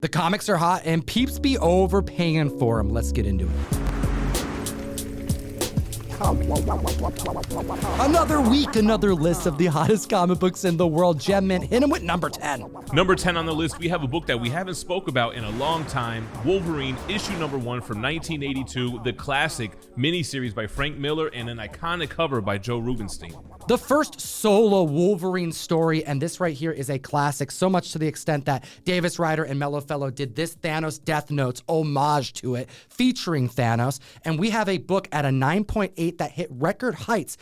The comics are hot and peeps be overpaying for them. Let's get into it. Another week, another list of the hottest comic books in the world. Gem Mint, hit him with number 10. Number 10 on the list, we have a book that we haven't spoke about in a long time. Wolverine, issue number 1 from 1982, the classic miniseries by Frank Miller and an iconic cover by Joe Rubinstein. The first solo Wolverine story, and this right here is a classic, so much to the extent that Davis Ryder and Mello Fellow did this Thanos Death Notes homage to it, featuring Thanos, and we have a book at a 9.8 that hit record heights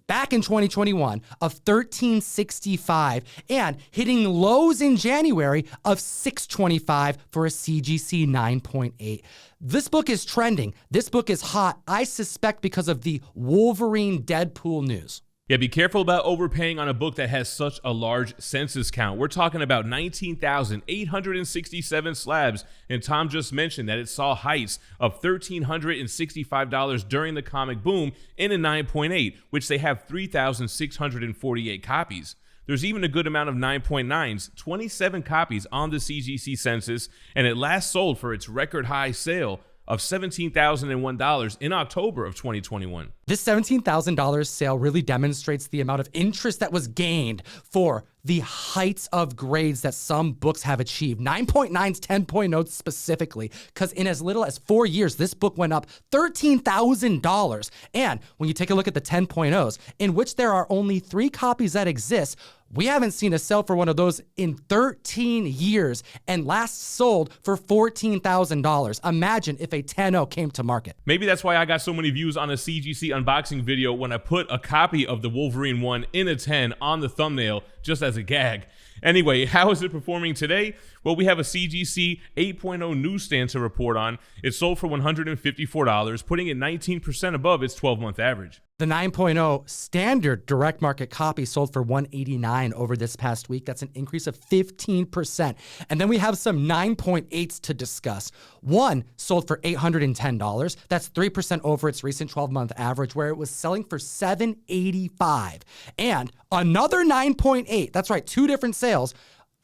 back in 2021 of 1365 and hitting lows in January of 625 for a CGC 9.8. This book is trending. This book is hot, I suspect because of the Wolverine Deadpool news. Yeah, be careful about overpaying on a book that has such a large census count. We're talking about 19,867 slabs, and Tom just mentioned that it saw heights of $1,365 during the comic boom in a 9.8, which they have 3,648 copies. There's even a good amount of 9.9s, 27 copies on the CGC census, and it last sold for its record high sale of $17,001 in October of 2021. This $17,000 sale really demonstrates the amount of interest that was gained for the heights of grades that some books have achieved. 9.9s, 10.0s specifically, because in as little as 4 years, this book went up $13,000. And when you take a look at the 10.0s, in which there are only 3 copies that exist, we haven't seen a sale for one of those in 13 years and last sold for $14,000. Imagine if a 10.0 came to market. Maybe that's why I got so many views on a CGC unboxing video when I put a copy of the Wolverine 1 in a 10 on the thumbnail just as a gag. Anyway, how is it performing today? Well, we have a CGC 8.0 newsstand to report on. It sold for $154, putting it 19% above its 12-month average. The 9.0 standard direct market copy sold for $189 over this past week. That's an increase of 15%. And then we have some 9.8s to discuss. One sold for $810. That's 3% over its recent 12-month average, where it was selling for $785. And another 9.8, that's right, 2 different sales,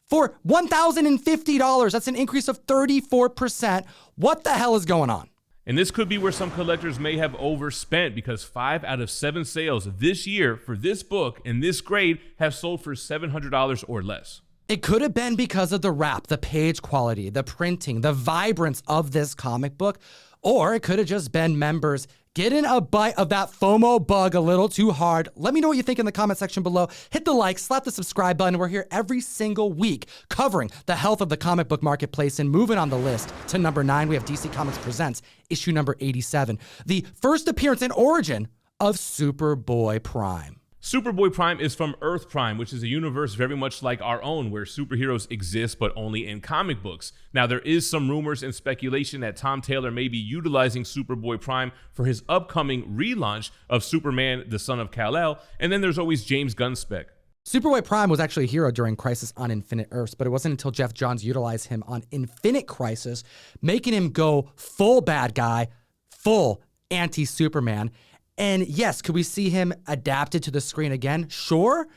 for $1,050. That's an increase of 34%. What the hell is going on? And this could be where some collectors may have overspent, because 5 out of 7 sales this year for this book and this grade have sold for $700 or less. It could have been because of the wrap, the page quality, the printing, the vibrance of this comic book, or it could have just been members getting a bite of that FOMO bug a little too hard. Let me know what you think in the comment section below. Hit the like, slap the subscribe button. We're here every single week covering the health of the comic book marketplace. And moving on the list to number 9, we have DC Comics Presents issue number 87, the first appearance and origin of Superboy Prime. Superboy Prime is from Earth Prime, which is a universe very much like our own, where superheroes exist but only in comic books. Now, there is some rumors and speculation that Tom Taylor may be utilizing Superboy Prime for his upcoming relaunch of Superman, the Son of Kal-El, and then there's always James Gunn's spec. Superboy Prime was actually a hero during Crisis on Infinite Earths, but it wasn't until Jeff Johns utilized him on Infinite Crisis, making him go full bad guy, full anti-Superman. And yes, could we see him adapted to the screen again? Sure.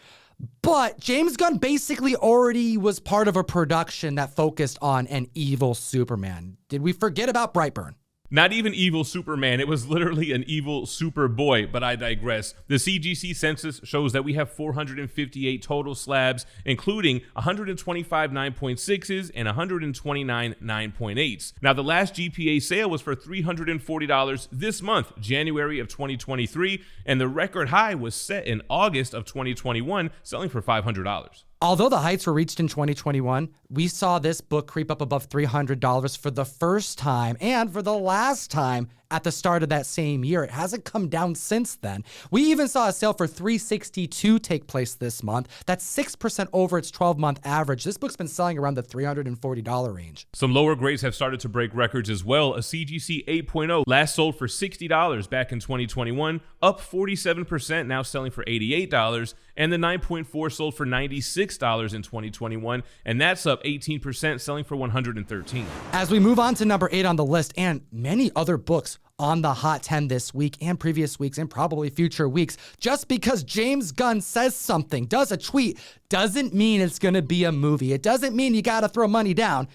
But James Gunn basically already was part of a production that focused on an evil Superman. Did we forget about Brightburn? Not even evil Superman, it was literally an evil Superboy, but I digress. The CGC census shows that we have 458 total slabs, including 125 9.6s and 129 9.8s. Now, the last GPA sale was for $340 this month, January of 2023, and the record high was set in August of 2021, selling for $500. Although the heights were reached in 2021, we saw this book creep up above $300 for the first time and for the last time at the start of that same year. It hasn't come down since then. We even saw a sale for $362 take place this month. That's 6% over its 12-month average. This book's been selling around the $340 range. Some lower grades have started to break records as well. A CGC 8.0 last sold for $60 back in 2021, up 47%, now selling for $88. And the 9.4 sold for $96 in 2021, and that's up 18%, selling for $113. As we move on to number 8 on the list, and many other books on the Hot 10 this week and previous weeks and probably future weeks, just because James Gunn says something, does a tweet, doesn't mean it's going to be a movie. It doesn't mean you got to throw money down.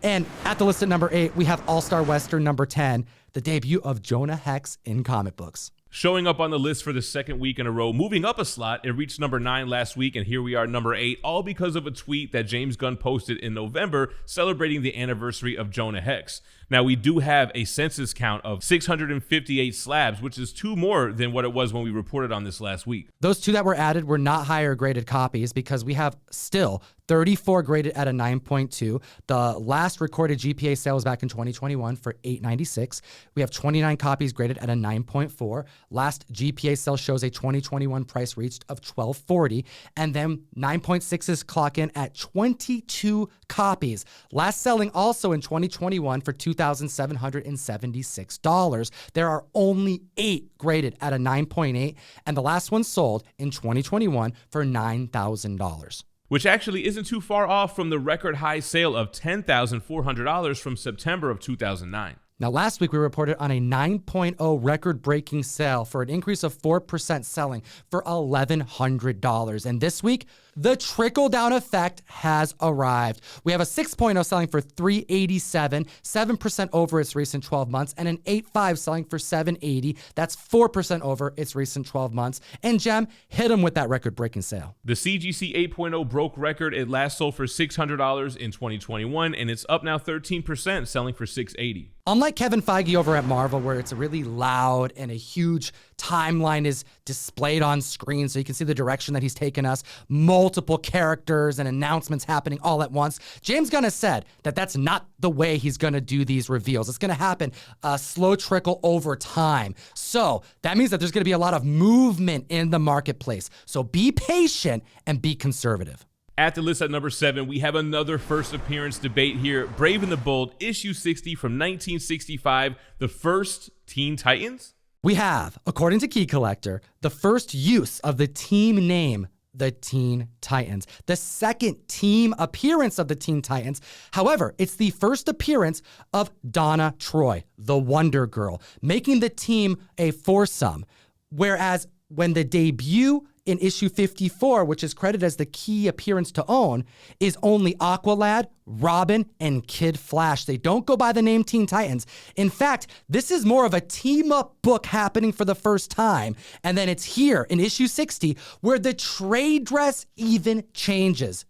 And at the list at number 8, we have All-Star Western number 10, the debut of Jonah Hex in comic books. Showing up on the list for the second week in a row, moving up a slot, it reached number 9 last week, and here we are number 8, all because of a tweet that James Gunn posted in November celebrating the anniversary of Jonah Hex. Now, we do have a census count of 658 slabs, which is 2 more than what it was when we reported on this last week. Those 2 that were added were not higher graded copies because we have still 34 graded at a 9.2. The last recorded GPA sale was back in 2021 for $896. We have 29 copies graded at a 9.4. Last GPA sale shows a 2021 price reached of $1240. And then 9.6s clock in at 22 copies. Last selling also in 2021 for $2,776. There are only 8 graded at a 9.8. And the last one sold in 2021 for $9,000. Which actually isn't too far off from the record high sale of $10,400 from September of 2009. Now, last week we reported on a 9.0 record-breaking sale for an increase of 4% selling for $1,100. And this week, the trickle-down effect has arrived. We have a 6.0 selling for $387, 7% over its recent 12 months, and an 8.5 selling for $780. That's 4% over its recent 12 months. And Jem, hit them with that record-breaking sale. The CGC 8.0 broke record. It last sold for $600 in 2021, and it's up now 13%, selling for $680. Unlike Kevin Feige over at Marvel, where it's really loud and a huge timeline is displayed on screen so you can see the direction that he's taken us, multiple characters and announcements happening all at once, James Gunn has said that that's not the way he's going to do these reveals. It's going to happen a slow trickle over time. So that means that there's going to be a lot of movement in the marketplace. So be patient and be conservative. At the list at number 7, we have another first appearance debate here. Brave and the Bold, issue 60 from 1965, the first Teen Titans. We have, according to Key Collector, the first use of the team name, the Teen Titans. The second team appearance of the Teen Titans. However, it's the first appearance of Donna Troy, the Wonder Girl, making the team a foursome. Whereas when the debut in issue 54, which is credited as the key appearance to own, is only Aqualad, Robin, and Kid Flash. They don't go by the name Teen Titans. In fact, this is more of a team-up book happening for the first time. And then it's here in issue 60 where the trade dress even changes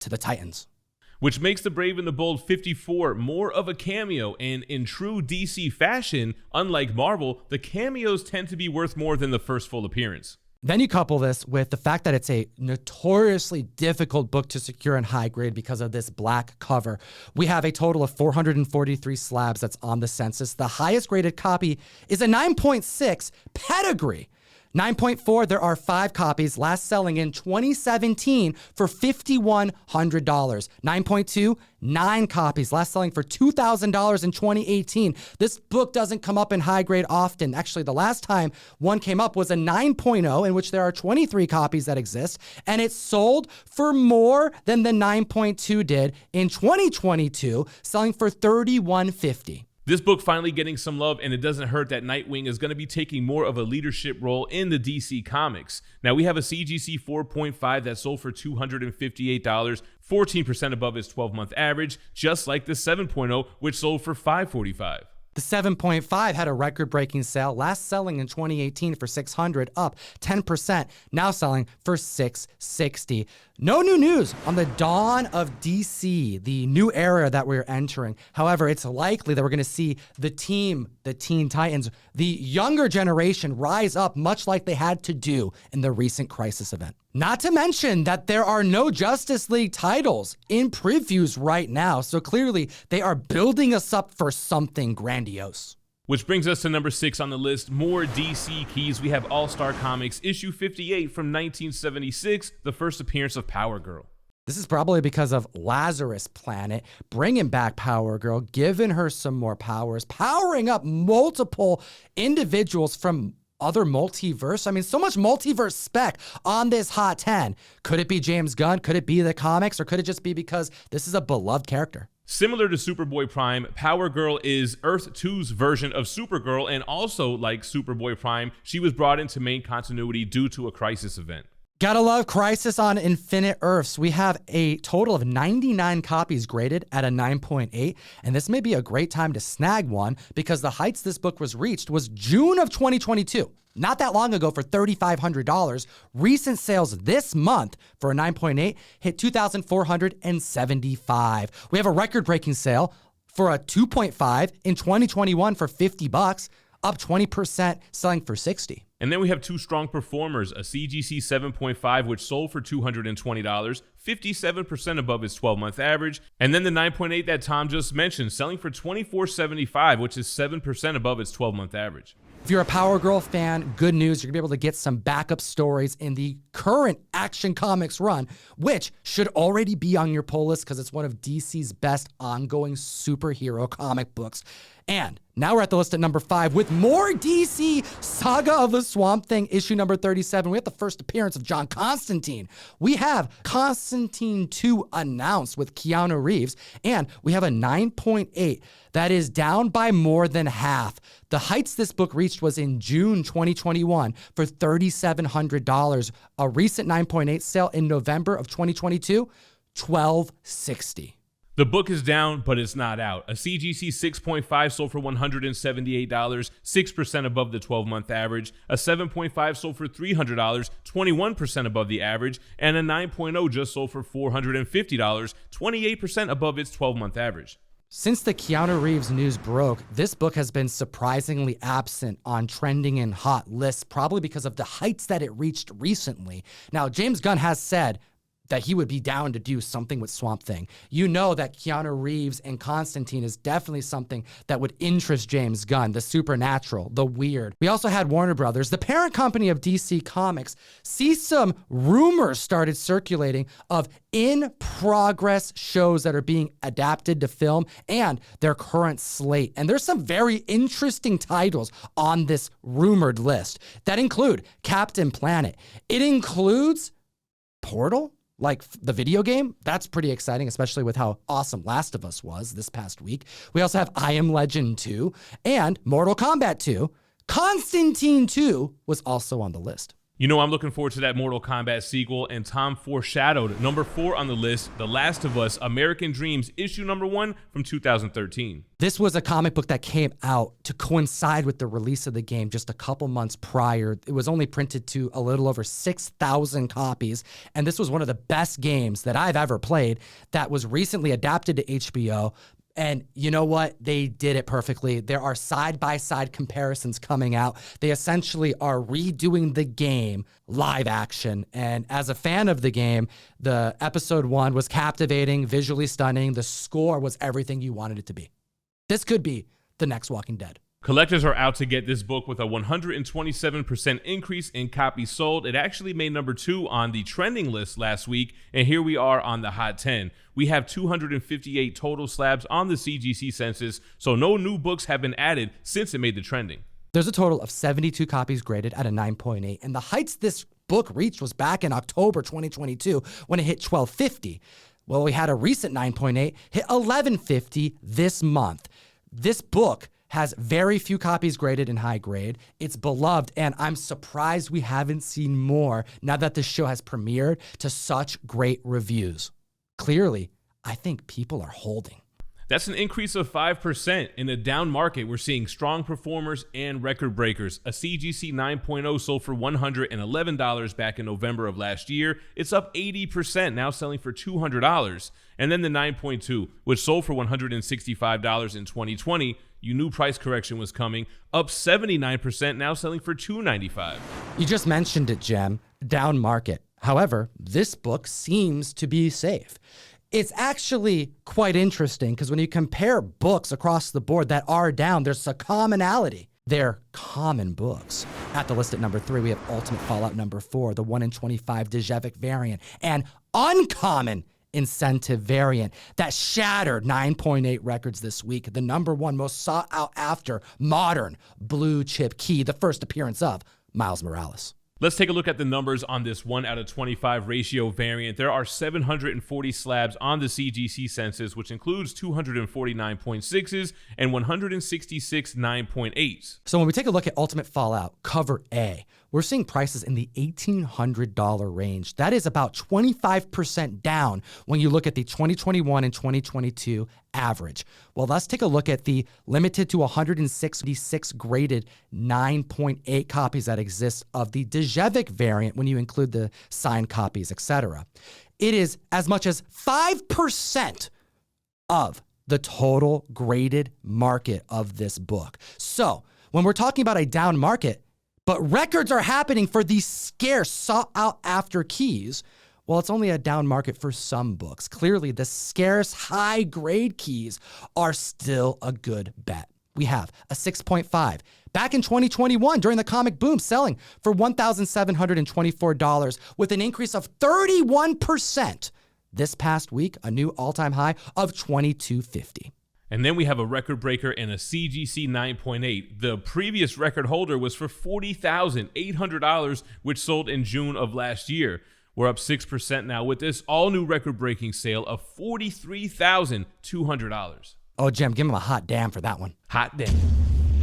to the Titans. Which makes the Brave and the Bold 54 more of a cameo, and in true DC fashion, unlike Marvel, the cameos tend to be worth more than the first full appearance. Then you couple this with the fact that it's a notoriously difficult book to secure in high grade because of this black cover. We have a total of 443 slabs that's on the census. The highest graded copy is a 9.6 pedigree. 9.4, there are 5 copies, last selling in 2017 for $5,100. 9.2, 9 copies, last selling for $2,000 in 2018. This book doesn't come up in high grade often. Actually, the last time one came up was a 9.0, in which there are 23 copies that exist, and it sold for more than the 9.2 did in 2022, selling for $3,150. This book finally getting some love, and it doesn't hurt that Nightwing is going to be taking more of a leadership role in the DC Comics. Now, we have a CGC 4.5 that sold for $258, 14% above its 12-month average, just like the 7.0, which sold for $545. The 7.5 had a record-breaking sale, last selling in 2018 for $600, up 10%, now selling for $660. No new news on the dawn of DC, the new era that we're entering. However, it's likely that we're going to see the team, the Teen Titans, the younger generation rise up much like they had to do in the recent Crisis event. Not to mention that there are no Justice League titles in previews right now, so clearly they are building us up for something grandiose. Which brings us to number 6 on the list, more DC keys. We have All-Star Comics, issue 58 from 1976, the first appearance of Power Girl. This is probably because of Lazarus Planet bringing back Power Girl, giving her some more powers, powering up multiple individuals from other multiverse. I mean, so much multiverse spec on this Hot 10. Could it be James Gunn? Could it be the comics? Or could it just be because this is a beloved character? Similar to Superboy Prime, Power Girl is Earth 2's version of Supergirl, and also like Superboy Prime, she was brought into main continuity due to a Crisis event. Gotta love Crisis on Infinite Earths. We have a total of 99 copies graded at a 9.8, and this may be a great time to snag one because the heights this book was reached was June of 2022. Not that long ago for $3,500. Recent sales this month for a 9.8 hit $2,475. We have a record-breaking sale for a 2.5 in 2021 for $50, up 20%, selling for $60. And then we have two strong performers, a CGC 7.5, which sold for $220, 57% above its 12-month average. And then the 9.8 that Tom just mentioned, selling for $24.75, which is 7% above its 12-month average. If you're a Power Girl fan, good news, you're gonna be able to get some backup stories in the current Action Comics run, which should already be on your pull list because it's one of DC's best ongoing superhero comic books. And now we're at the list at number 5 with more DC Saga of the Swamp Thing, issue number 37. We have the first appearance of John Constantine. We have Constantine 2 announced with Keanu Reeves, and we have a 9.8 that is down by more than half. The heights this book reached was in June 2021 for $3,700. A recent 9.8 sale in November of 2022, $1,260. The book is down, but it's not out. A CGC 6.5 sold for $178, 6% above the 12-month average. A 7.5 sold for $300, 21% above the average. And a 9.0 just sold for $450, 28% above its 12-month average. Since the Keanu Reeves news broke, this book has been surprisingly absent on trending and hot lists, probably because of the heights that it reached recently. Now, James Gunn has said that he would be down to do something with Swamp Thing. You know that Keanu Reeves and Constantine is definitely something that would interest James Gunn, the supernatural, the weird. We also had Warner Brothers, the parent company of DC Comics, see some rumors started circulating of in-progress shows that are being adapted to film and their current slate. And there's some very interesting titles on this rumored list that include Captain Planet. It includes Portal, like the video game. That's pretty exciting, especially with how awesome Last of Us was this past week. We also have I Am Legend 2 and Mortal Kombat 2. Constantine 2 was also on the list. You know, I'm looking forward to that Mortal Kombat sequel, and Tom foreshadowed number 4 on the list, The Last of Us, American Dreams, issue number 1 from 2013. This was a comic book that came out to coincide with the release of the game just a couple months prior. It was only printed to a little over 6,000 copies, and this was one of the best games that I've ever played that was recently adapted to HBO. And you know what? They did it perfectly. There are side-by-side comparisons coming out. They essentially are redoing the game live action. And as a fan of the game, the episode 1 was captivating, visually stunning. The score was everything you wanted it to be. This could be the next Walking Dead. Collectors are out to get this book with a 127% increase in copies sold. It actually made number 2 on the trending list last week, and here we are on the Hot 10. We have 258 total slabs on the CGC census, so no new books have been added since it made the trending. There's a total of 72 copies graded at a 9.8, and the heights this book reached was back in October 2022 when it hit 1250. Well, we had a recent 9.8 hit 1150 this month. This book has very few copies graded in high grade. It's beloved, and I'm surprised we haven't seen more now that the show has premiered to such great reviews. Clearly, I think people are holding. That's an increase of 5%. In a down market, we're seeing strong performers and record breakers. A CGC 9.0 sold for $111 back in November of last year. It's up 80%, now selling for $200. And then the 9.2, which sold for $165 in 2020, you knew price correction was coming, up 79%, now selling for $295. You just mentioned it, Jem, down market. However, this book seems to be safe. It's actually quite interesting because when you compare books across the board that are down, there's a commonality. They're common books. At the list at number 3, we have Ultimate Fallout number 4, the 1 in 25 Djevic variant, and Uncommon Incentive variant that shattered 9.8 records this week. The number 1 most sought out after modern blue chip key, the first appearance of Miles Morales. Let's take a look at the numbers on this 1 out of 25 ratio variant. There are 740 slabs on the CGC census, which includes 249 0.6s and 166 9.8s. So when we take a look at Ultimate Fallout Cover A, we're seeing prices in the $1,800 range. That is about 25% down when you look at the 2021 and 2022 average. Well, let's take a look at the limited to 166 graded 9.8 copies that exist of the Djevic variant when you include the signed copies, etc. It is as much as 5% of the total graded market of this book. So when we're talking about a down market, but records are happening for these scarce, sought-out-after keys, well, it's only a down market for some books. Clearly, the scarce, high-grade keys are still a good bet. We have a 6.5. Back in 2021, during the comic boom, selling for $1,724 with an increase of 31%. This past week, a new all-time high of $2,250. And then we have a record breaker in a CGC 9.8. The previous record holder was for $40,800, which sold in June of last year. We're up 6% now with this all-new record-breaking sale of $43,200. Oh, Jim, give him a hot damn for that one. Hot damn.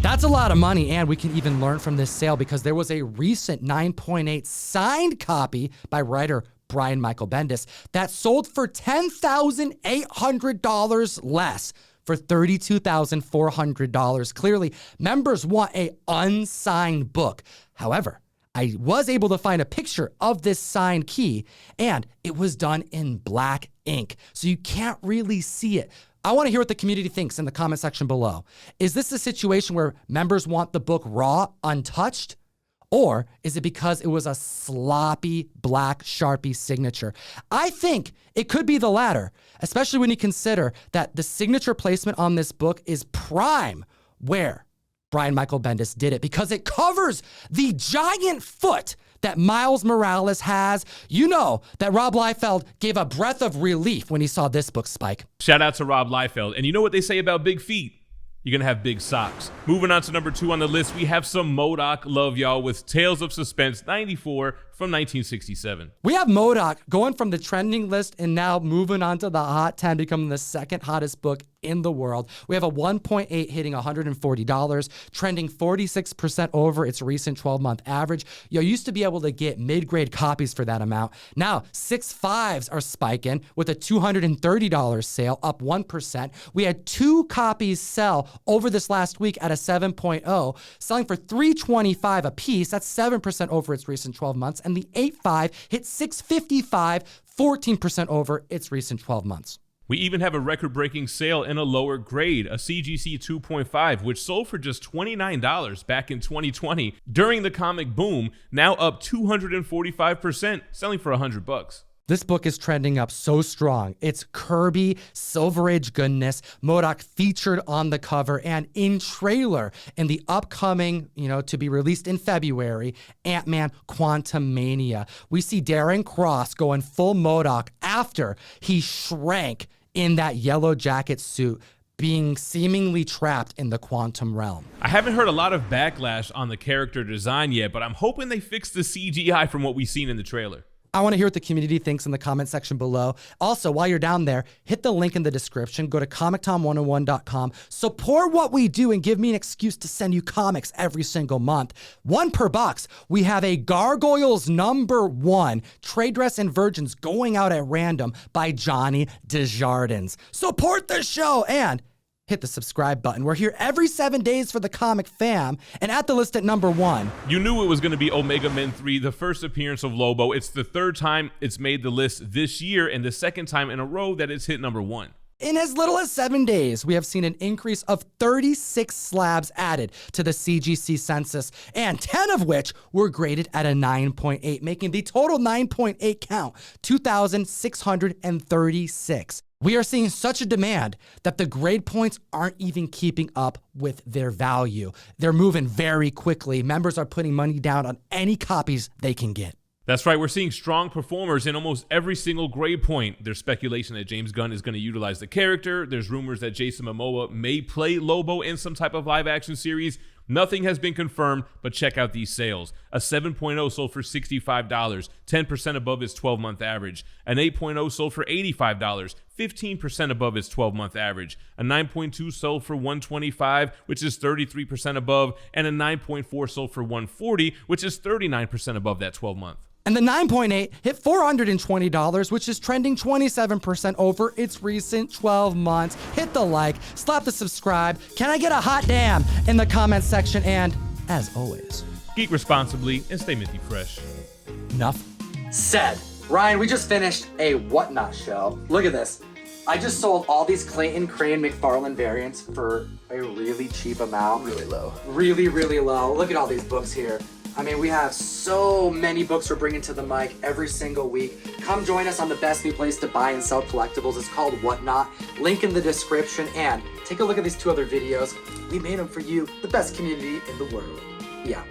That's a lot of money, and we can even learn from this sale because there was a recent 9.8 signed copy by writer Brian Michael Bendis that sold for $10,800 less, for $32,400. Clearly, members want a unsigned book. However, I was able to find a picture of this signed key, and it was done in black ink, so you can't really see it. I want to hear what the community thinks in the comment section below. Is this a situation where members want the book raw, untouched? Or is it because it was a sloppy black Sharpie signature? I think it could be the latter, especially when you consider that the signature placement on this book is prime where Brian Michael Bendis did it, because it covers the giant foot that Miles Morales has. You know that Rob Liefeld gave a breath of relief when he saw this book, Spike. Shout out to Rob Liefeld. And you know what they say about big feet? You're going to have big socks. Moving on to number 2 on the list, we have some MODOK love, y'all, with Tales of Suspense 94 from 1967. We have MODOK going from the trending list and now moving on to the Hot 10, becoming the second hottest book in the world. We have a 1.8 hitting $140, trending 46% over its recent 12-month average. You used to be able to get mid-grade copies for that amount. Now, 6.5s are spiking with a $230 sale, up 1%. We had 2 copies sell over this last week at a 7.0, selling for $325 a piece. That's 7% over its recent 12 months. And the 8.5 hit $655, 14% over its recent 12 months. We even have a record-breaking sale in a lower grade, a CGC 2.5, which sold for just $29 back in 2020 during the comic boom, now up 245%, selling for $100. This book is trending up so strong. It's Kirby, Silver Age goodness, MODOK featured on the cover and in trailer in the upcoming, to be released in February, Ant-Man Quantumania. We see Darren Cross going full MODOK after he shrank in that yellow jacket suit, being seemingly trapped in the quantum realm. I haven't heard a lot of backlash on the character design yet, but I'm hoping they fix the CGI from what we've seen in the trailer. I want to hear what the community thinks in the comment section below. Also, while you're down there, hit the link in the description. Go to comictom101.com. Support what we do and give me an excuse to send you comics every single month. 1 per box. We have a Gargoyles #1 trade dress and virgins going out at random by Johnny Desjardins. Support the show and hit the subscribe button. We're here every 7 days for the comic fam, and at the list at number 1. You knew it was going to be Omega Men 3, the first appearance of Lobo. It's the 3rd time it's made the list this year and the 2nd time in a row that it's hit number 1. In as little as 7 days, we have seen an increase of 36 slabs added to the CGC census, and 10 of which were graded at a 9.8, making the total 9.8 count 2,636. We are seeing such a demand that the grade points aren't even keeping up with their value. They're moving very quickly. Members are putting money down on any copies they can get. That's right, we're seeing strong performers in almost every single grade point. There's speculation that James Gunn is going to utilize the character. There's rumors that Jason Momoa may play Lobo in some type of live action series. Nothing has been confirmed, but check out these sales. A 7.0 sold for $65, 10% above its 12-month average. An 8.0 sold for $85, 15% above its 12-month average. A 9.2 sold for $125, which is 33% above, and a 9.4 sold for $140, which is 39% above that 12-month. And the 9.8 hit $420, which is trending 27% over its recent 12 months. Hit the like, slap the subscribe. Can I get a hot damn in the comments section? And as always, Geek responsibly and stay minty fresh. enough said. Ryan, we just finished a Whatnot show. Look at this. I just sold all these Clayton Crane McFarlane variants for a really cheap amount. Really low. Really, really low. Look at all these books here. I mean, we have so many books we're bringing to the mic every single week. Come join us on the best new place to buy and sell collectibles. It's called Whatnot. Link in the description. And take a look at these 2 other videos. We made them for you, the best community in the world. Yeah.